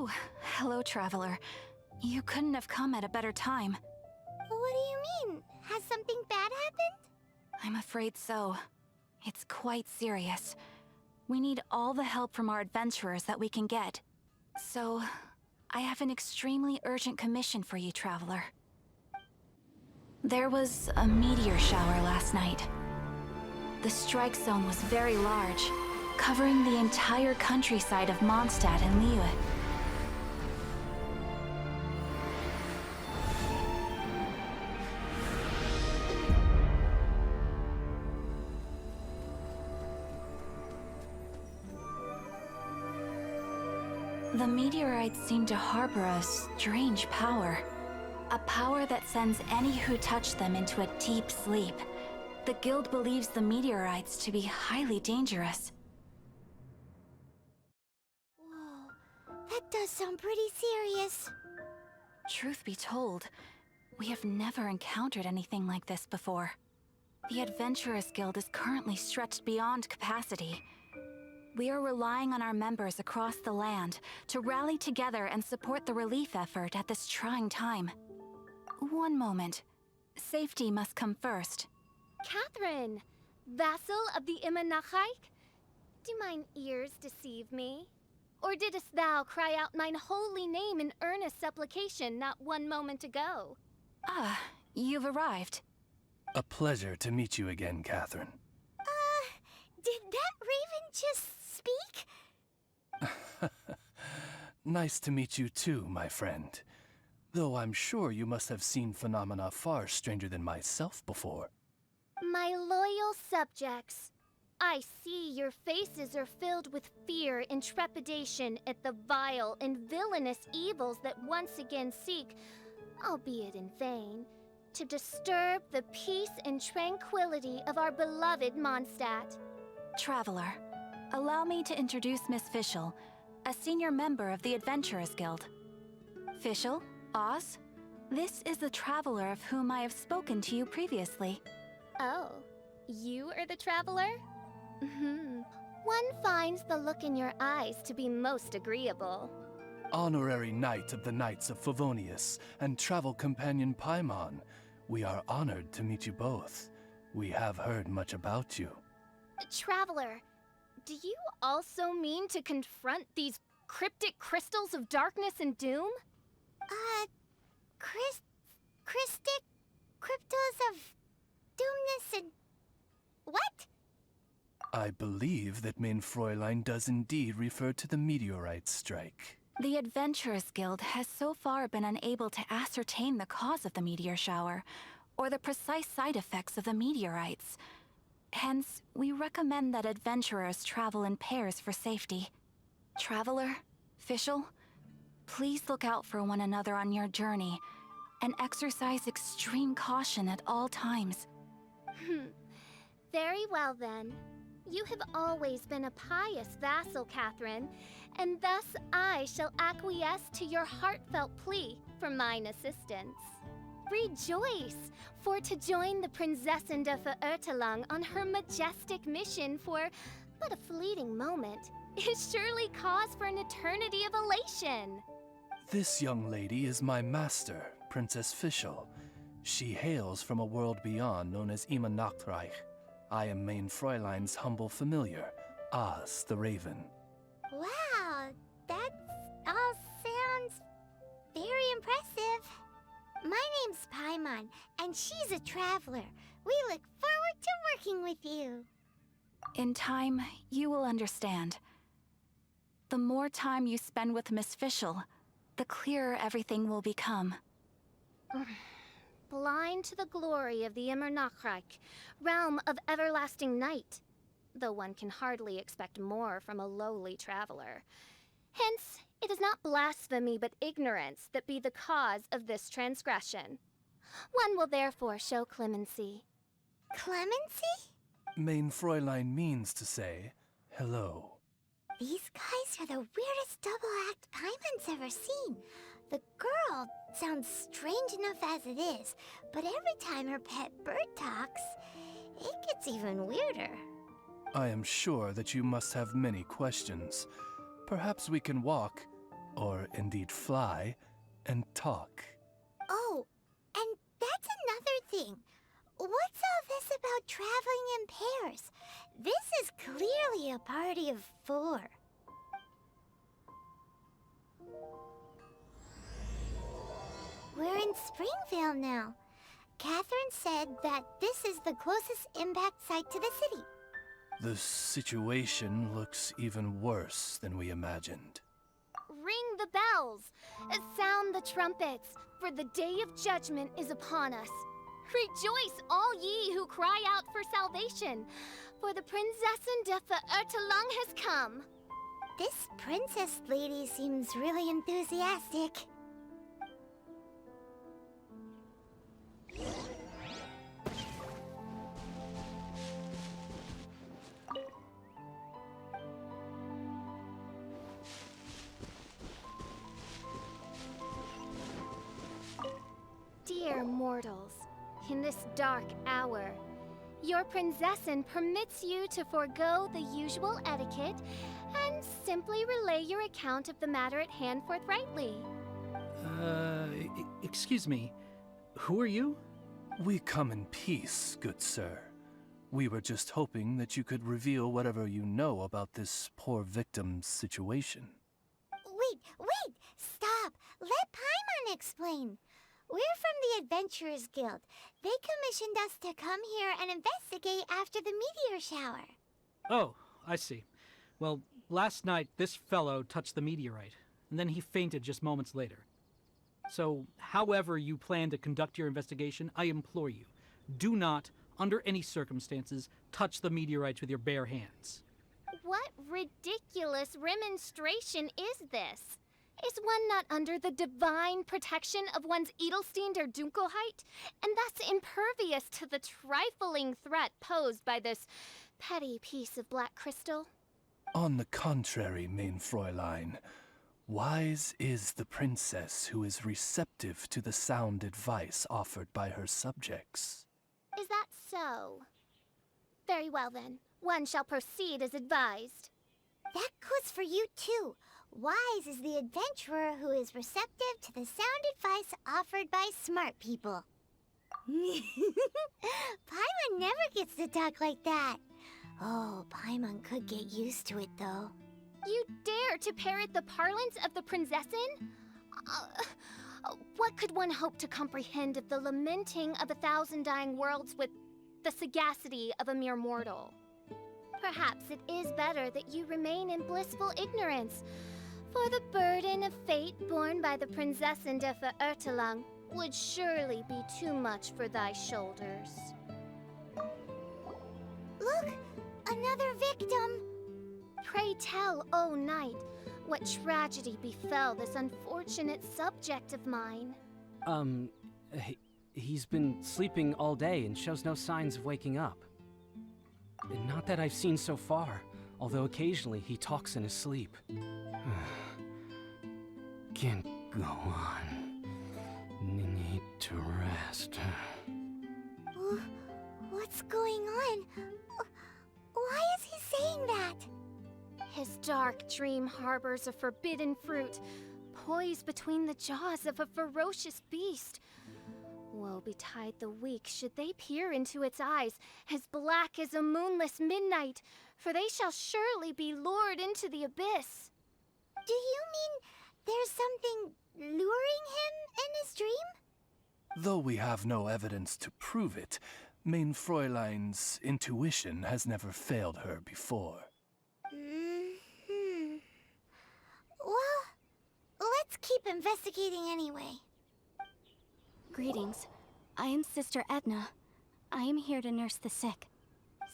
Oh, hello, traveler. You couldn't have come at a better time. What do you mean? Has something bad happened? I'm afraid so. It's quite serious. We need all the help from our adventurers that we can get. So, I have an extremely urgent commission for you, traveler. There was a meteor shower last night. The strike zone was very large, covering the entire countryside of Mondstadt and Liyue. The meteorites seem to harbor a strange power. A power that sends any who touch them into a deep sleep. The guild believes the meteorites to be highly dangerous. Whoa, that does sound pretty serious. Truth be told, we have never encountered anything like this before. The Adventurers Guild is currently stretched beyond capacity. We are relying on our members across the land to rally together and support the relief effort at this trying time. One moment. Safety must come first. Catherine, vassal of the Imanachaik? Do mine ears deceive me? Or didst thou cry out mine holy name in earnest supplication not one moment ago? Ah, you've arrived. A pleasure to meet you again, Catherine. Did that raven just speak? Nice to meet you too, my friend. Though I'm sure you must have seen phenomena far stranger than myself before. My loyal subjects, I see your faces are filled with fear and trepidation at the vile and villainous evils that once again seek, albeit in vain, to disturb the peace and tranquility of our beloved Mondstadt. Traveler, allow me to introduce Miss Fischl, a senior member of the Adventurers Guild. Fischl, Oz, this is the traveler of whom I have spoken to you previously. Oh, you are the traveler? One finds the look in your eyes to be most agreeable. Honorary Knight of the Knights of Favonius and travel companion Paimon, we are honored to meet you both. We have heard much about you. Traveler, do you also mean to confront these cryptic crystals of darkness and doom? Christic cryptos of doomness and... what? I believe that Main Fräulein does indeed refer to the meteorite strike. The Adventurers Guild has so far been unable to ascertain the cause of the meteor shower, or the precise side effects of the meteorites. Hence, we recommend that adventurers travel in pairs for safety. Traveler, Fischl, please look out for one another on your journey, and exercise extreme caution at all times. Very well then. You have always been a pious vassal, Catherine, and thus I shall acquiesce to your heartfelt plea for mine assistance. Rejoice, for to join the Prinzessin de Verurteilung on her majestic mission for but a fleeting moment is surely cause for an eternity of elation. This young lady is my master, Princess Fischl. She hails from a world beyond known as Imanachaik. I am Main Fräulein's humble familiar, Oz the Raven. Wow, that all sounds very impressive. My name's Paimon, and she's a traveler. We look forward to working with you. In time, you will understand. The more time you spend with Miss Fischl, the clearer everything will become. Blind to the glory of the Imanachaik, realm of everlasting night, though one can hardly expect more from a lowly traveler. Hence, it is not blasphemy but ignorance that be the cause of this transgression. One will therefore show clemency. Clemency? Main Fräulein means to say hello. These guys are the weirdest double act Paimon's ever seen. The girl sounds strange enough as it is, but every time her pet bird talks, it gets even weirder. I am sure that you must have many questions. Perhaps we can walk. or indeed fly, and talk. Oh, and that's another thing. What's all this about traveling in pairs? This is clearly a party of 4. We're in Springvale now. Catherine said that this is the closest impact site to the city. The situation looks even worse than we imagined. Ring the bells! Sound the trumpets, for the day of judgment is upon us. Rejoice, all ye who cry out for salvation, for the Prinzessin de Ertelang has come. This princess lady seems really enthusiastic. Dear mortals, in this dark hour, your Prinzessin permits you to forego the usual etiquette and simply relay your account of the matter at hand forthrightly. Excuse me. Who are you? We come in peace, good sir. We were just hoping that you could reveal whatever you know about this poor victim's situation. Wait! Stop! Let Paimon explain. We're from the Adventurers Guild. They commissioned us to come here and investigate after the meteor shower. Oh, I see. Well, last night this fellow touched the meteorite, and then he fainted just moments later. So, however you plan to conduct your investigation, I implore you, do not, under any circumstances, touch the meteorites with your bare hands. What ridiculous remonstration is this? Is one not under the divine protection of one's Edelstein der Dunkelheit, and thus impervious to the trifling threat posed by this petty piece of black crystal? On the contrary, mein Fräulein, wise is the princess who is receptive to the sound advice offered by her subjects. Is that so? Very well then, one shall proceed as advised. That goes for you too. Wise is the adventurer who is receptive to the sound advice offered by smart people. Paimon never gets to talk like that. Oh, Paimon could get used to it though. You dare to parrot the parlance of the Prinzessin? What could one hope to comprehend of the lamenting of 1,000 dying worlds with the sagacity of a mere mortal? Perhaps it is better that you remain in blissful ignorance, for the burden of fate borne by the Prinzessin de Ertelang would surely be too much for thy shoulders. Look! Another victim! Pray tell, O knight, what tragedy befell this unfortunate subject of mine? He's been sleeping all day and shows no signs of waking up. And not that I've seen so far, although occasionally he talks in his sleep. Can't go on. Need to rest. What's going on? Why is he saying that? His dark dream harbors a forbidden fruit, poised between the jaws of a ferocious beast. Woe betide the weak should they peer into its eyes, as black as a moonless midnight, for they shall surely be lured into the abyss. Do you mean there's something luring him in his dream? Though we have no evidence to prove it, mein Fräulein's intuition has never failed her before. Well, let's keep investigating anyway. Greetings. I am Sister Edna. I am here to nurse the sick.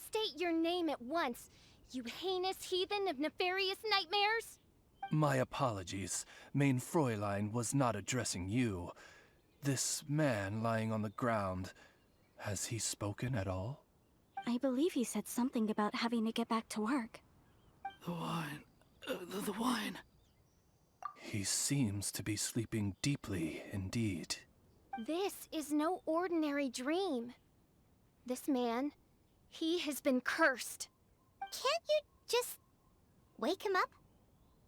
State your name at once, you heinous heathen of nefarious nightmares! My apologies. Mein Fräulein was not addressing you. This man lying on the ground, has he spoken at all? I believe he said something about having to get back to work. The wine. The wine. He seems to be sleeping deeply indeed. This is no ordinary dream. This man, he has been cursed. Can't you just wake him up?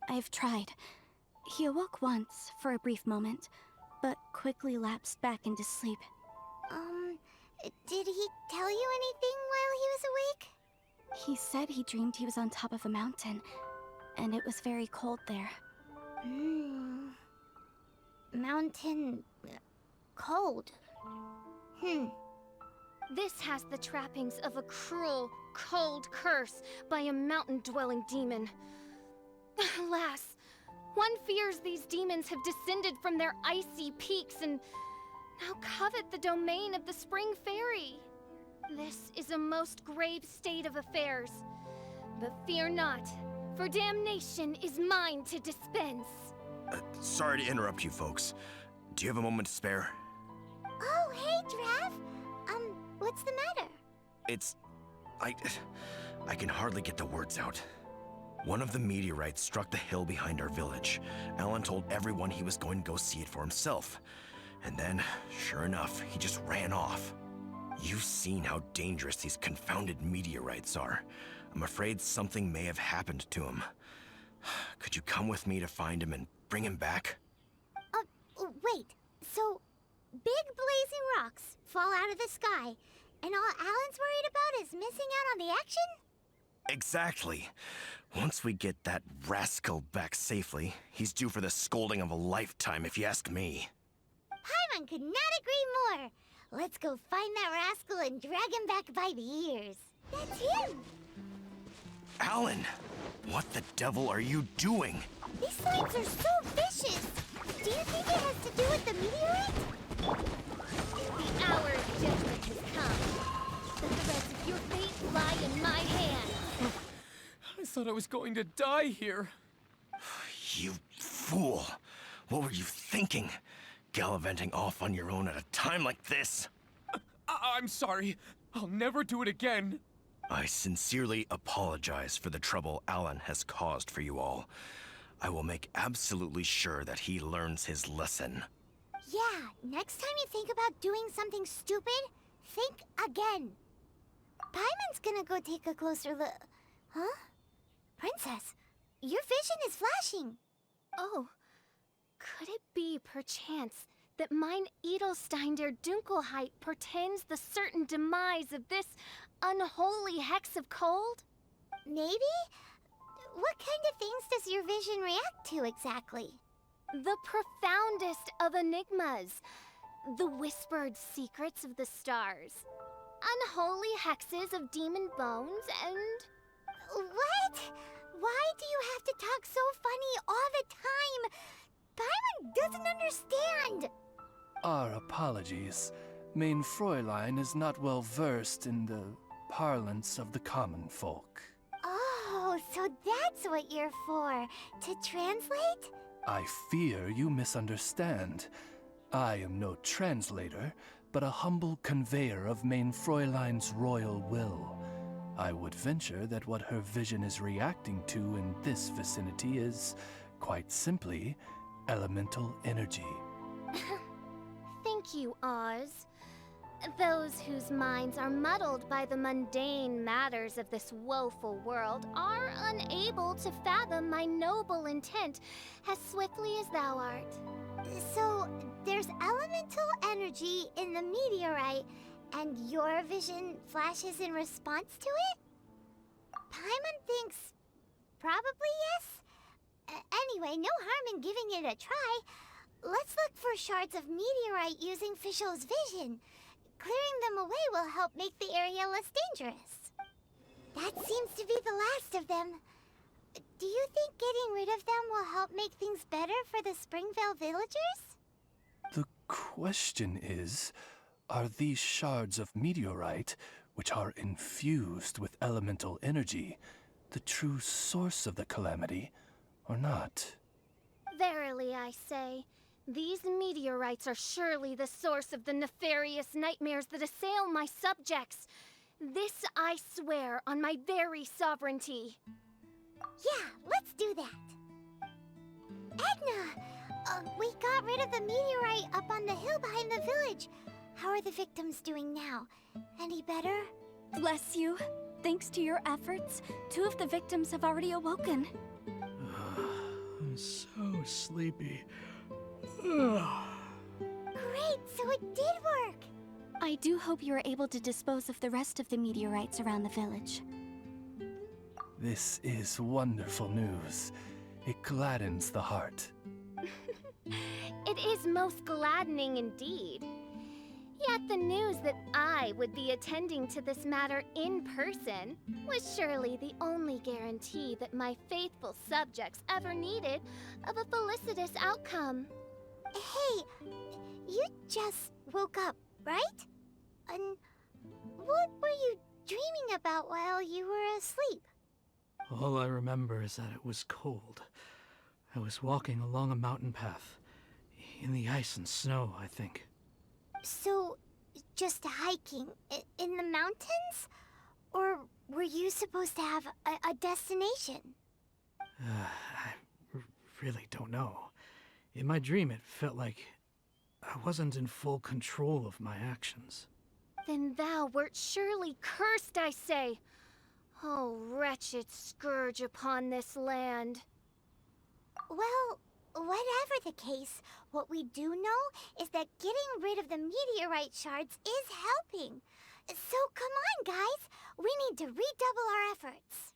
I've tried. He awoke once for a brief moment, but quickly lapsed back into sleep. Did he tell you anything while he was awake? He said he dreamed he was on top of a mountain, and it was very cold there. Mountain... cold. This has the trappings of a cruel, cold curse by a mountain-dwelling demon. Alas, one fears these demons have descended from their icy peaks and now covet the domain of the Spring Fairy. This is a most grave state of affairs. But fear not, for damnation is mine to dispense. Sorry to interrupt you folks. Do you have a moment to spare? Oh, hey, Drav! What's the matter? I can hardly get the words out. One of the meteorites struck the hill behind our village. Alan told everyone he was going to go see it for himself. And then, sure enough, he just ran off. You've seen how dangerous these confounded meteorites are. I'm afraid something may have happened to him. Could you come with me to find him and bring him back? Wait. So, big blazing rocks fall out of the sky, and all Alan's worried about is missing out on the action? Exactly. Once we get that rascal back safely, he's due for the scolding of a lifetime, if you ask me. Paimon could not agree more. Let's go find that rascal and drag him back by the ears. That's him! Alan! What the devil are you doing? These slimes are so vicious! Do you think it has to do with the meteorite? The hour of judgment has come. The threads of your fate lie in my hands. I thought I was going to die here. You fool! What were you thinking? Gallivanting off on your own at a time like this? I'm sorry. I'll never do it again. I sincerely apologize for the trouble Alan has caused for you all. I will make absolutely sure that he learns his lesson. Yeah, next time you think about doing something stupid, think again. Paimon's gonna go take a closer look. Huh? Princess, your vision is flashing. Oh, could it be, perchance, that mine Edelstein der Dunkelheit portends the certain demise of this unholy hex of cold? Maybe? What kind of things does your vision react to exactly? The profoundest of enigmas. The whispered secrets of the stars. Unholy hexes of demon bones and... What? Why do you have to talk so funny all the time? Paimon doesn't understand! Our apologies. Mein Fräulein is not well versed in the parlance of the common folk. Oh, so that's what you're for. To translate? I fear you misunderstand. I am no translator, but a humble conveyor of Mein Fräulein's royal will. I would venture that what her vision is reacting to in this vicinity is, quite simply, elemental energy. Thank you, Oz. Those whose minds are muddled by the mundane matters of this woeful world are unable to fathom my noble intent as swiftly as thou art. So, there's elemental energy in the meteorite, and your vision flashes in response to it? Paimon thinks probably yes. Anyway, no harm in giving it a try. Let's look for shards of meteorite using Fischl's vision. Clearing them away will help make the area less dangerous. That seems to be the last of them. Do you think getting rid of them will help make things better for the Springvale villagers? The question is, are these shards of meteorite, which are infused with elemental energy, the true source of the calamity, or not? Verily, I say, these meteorites are surely the source of the nefarious nightmares that assail my subjects. This I swear on my very sovereignty. Yeah, let's do that. Edna! We got rid of the meteorite up on the hill behind the village. How are the victims doing now? Any better? Bless you. Thanks to your efforts, 2 of the victims have already awoken. I'm so sleepy. Great, so it did work! I do hope you were able to dispose of the rest of the meteorites around the village. This is wonderful news. It gladdens the heart. It is most gladdening indeed. Yet the news that I would be attending to this matter in person was surely the only guarantee that my faithful subjects ever needed of a felicitous outcome. Hey, you just woke up, right? And what were you dreaming about while you were asleep? All I remember is that it was cold. I was walking along a mountain path. In the ice and snow, I think. So, just hiking in the mountains? Or were you supposed to have a destination? I really don't know. In my dream, it felt like I wasn't in full control of my actions. Then thou wert surely cursed, I say. Oh, wretched scourge upon this land. Well, whatever the case, what we do know is that getting rid of the meteorite shards is helping. So come on, guys. We need to redouble our efforts.